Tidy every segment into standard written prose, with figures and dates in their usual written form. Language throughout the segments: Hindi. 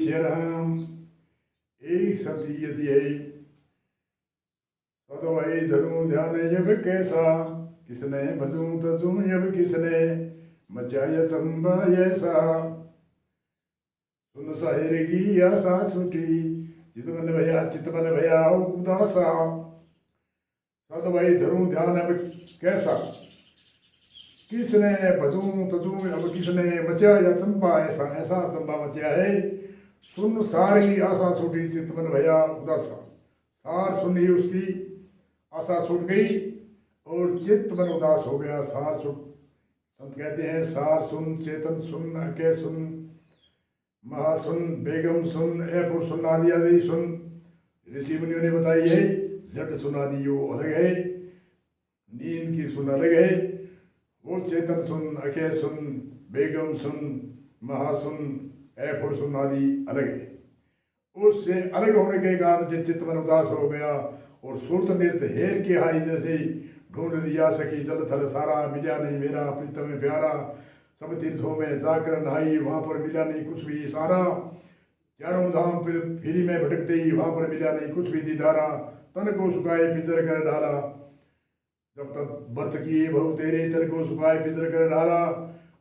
श्रीराम एक सती यदि है सदवाई धरूं ध्यान जब कैसा किसने भजूं तजूं जब किसने मचाया चंबा ऐसा सुन साहिर की आशा छूटी चित मन भया उदासा सदवाई धरूं ध्यान अब कैसा किसने भजूं तजूं अब किसने मचाया चंबा ऐसा ऐसा चंबा मचा है सुन सार की आशा छूटी चित मन भया उदासा सार सुन ही उसकी आशा छूट गई और चित्त मन उदास हो गया। सार छूट संत कहते हैं सार सुन चेतन सुन अके सुन महा सुन बेगम सुन एपुर सुन आदि आदि सुन ऋषि मुनियों ने बताई है। जट सुन आदि यो अलग है, नींद की सुन अलग है, वो चेतन सुन अके सुन बेगम सुन महा सुन एपुर सुन आदि अलग है। उससे अलग होने के कारण से चित्त मन उदास हो गया और सूरत नृत्य हेर के हारी जैसे ढूंढ लिया सकी जल थल सारा मिला नहीं मेरा प्रीतम में प्यारा सब तीर्थों में जाकर नहाई वहां पर मिला नहीं कुछ भी सारा चारों धाम फिरी में भटकते ही वहां पर मिला नहीं कुछ भी दीदारा तन को सुखाए पितर कर डाला जब तक व्रत किए बहु तेरे तन को सुखाए पितर कर डाला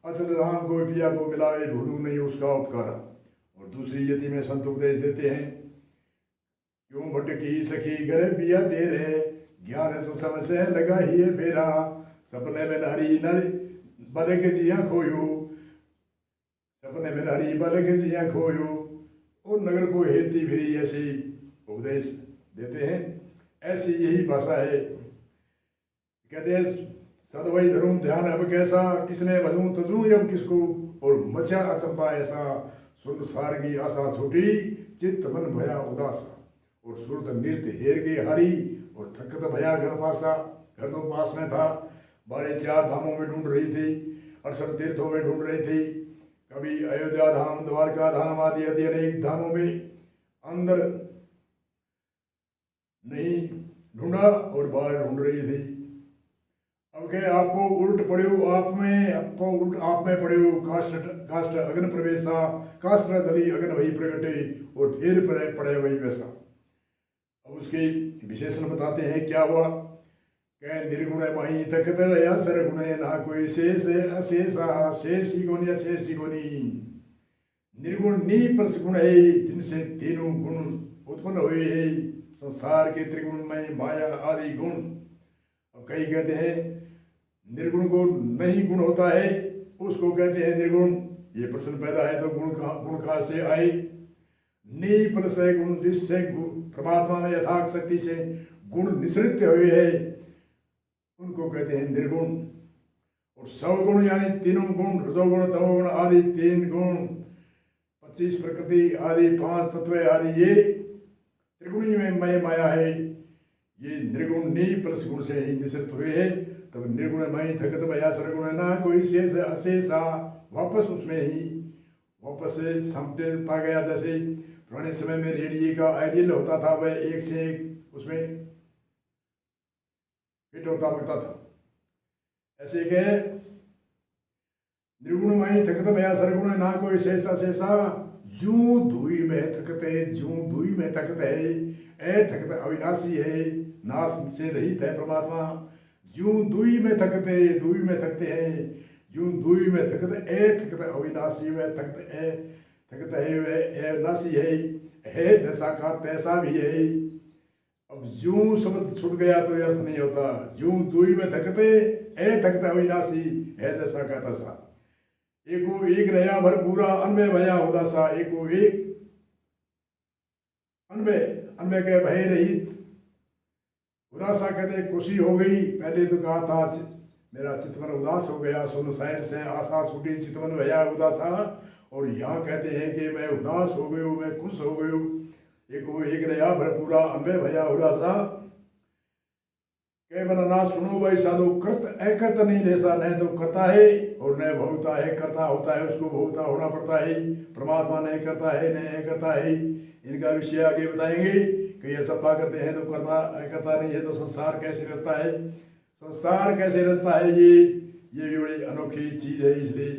अचल राम को पिया को मिलाए भूलू नहीं उसका उपकार। और दूसरी यदि में संत उपदेश देते हैं क्यों भटकी सखी घर पिया तेरे ज्ञान तो समझ लगा ही है मेरा सपने में नारी नर बल के जिया खोयो सपने में नारी बल के जिया खोयो और नगर को हेती फिरी ऐसी उपदेश देते हैं। ऐसी यही भाषा है। कहते हैं सदवई धरूं ध्यान अब कैसा किसने भजूं तजूं अब किसको और मचा अचंबा ऐसा सुन सार की आशा छूटी चित्त मन भया उदासा और सुरत नृत्य हेर के हरी और थकत भया घर पासा। घर तो पास में था, बारे चार धामों में ढूंढ रही थी, 68 तीर्थों में ढूंढ रही थी, कभी अयोध्या धाम द्वारका धाम आदि आदि अनेक धामों में अंदर नहीं ढूंढा और बाहर ढूंढ रही थी। अब के आपको उल्ट पड़े आप में पड़े काष्ठ अग्न प्रवेशा काष्ठ दली अग्न वही प्रगटे और ढेर पड़े वही वैसा। अब उसके विशेषण बताते हैं क्या हुआ। कह निर्गुण मही तकत या सरगुण ना कोई शेष अशेषा शेष ही गुण या शेष ही गुणी निर्गुण नी परस गुण है जिनसे तीनों गुण उत्पन्न हुए हैं संसार के त्रिगुण में माया आदि गुण। अब कई कहते हैं निर्गुण को नहीं गुण होता है उसको कहते हैं निर्गुण। ये प्रश्न पैदा है तो गुण कहाँ से आए। नी परस गुण जिससे परमात्मा में यथार्थ शक्ति से गुण निसृत हुए हैं उनको कहते हैं निर्गुण। और 100 गुण यानी तीनों गुण रजोगुण तमोगुण आदि 3 गुण 25 प्रकृति आदि 5 तत्व आदि ये त्रिगुणी में मय माया है। ये निर्गुण नी प्लस गुण से ही निसृत हुए हैं। तब निर्गुण मय थकत भया सरगुण ना कोई शेष अशेषा वापस उसमें ही वापस से समझता गया। जैसे पुराने समय में रेडियो का आइडियल होता था वह एक से एक उसमें फिट होता पड़ता था। ऐसे के निर्गुण मई थकत भया सरगुण ना कोई शेषा शेषा जू धुई में थकते जू धुई में थकत है ए थकत अविनाशी है नाश से रहित है परमात्मा। जू दुई में थकते दुई में थकते हैं जू दुई में थकत ए थकत अविनाशी वह थकत ए थकत है वह नाशी है जैसा का तैसा भी है। अब जू शब्द छूट गया तो अर्थ नहीं होता। जू दुई में थकते ए थकते अविनाशी है जैसा का तैसा। एको एक रहा भरपूरा अनबे भया उदासा एको एक अनबे के भय रहित उदासा कहते खुशी हो गई। पहले तो कहा था मेरा चितवन उदास हो गया सुन सायर से आशा छूटी चितवन भया उदासा। और यहाँ कहते हैं कि मैं उदास हो गयो मैं खुश हो गयो। एक रहा भरपूरा अनबे भया उदासा कह बना ना सुनो भाई साधु कृत अकृत नहीं लेसा न तो करता है और न भोगता है करता होता है उसको भोगता होना पड़ता है। परमात्मा नहीं करता है न करता है। इनका विषय आगे बताएंगे कि ये सफा करते हैं तो करता नहीं है तो संसार कैसे रचता है। संसार कैसे रचता है ये भी बड़ी अनोखी चीज है। इसलिए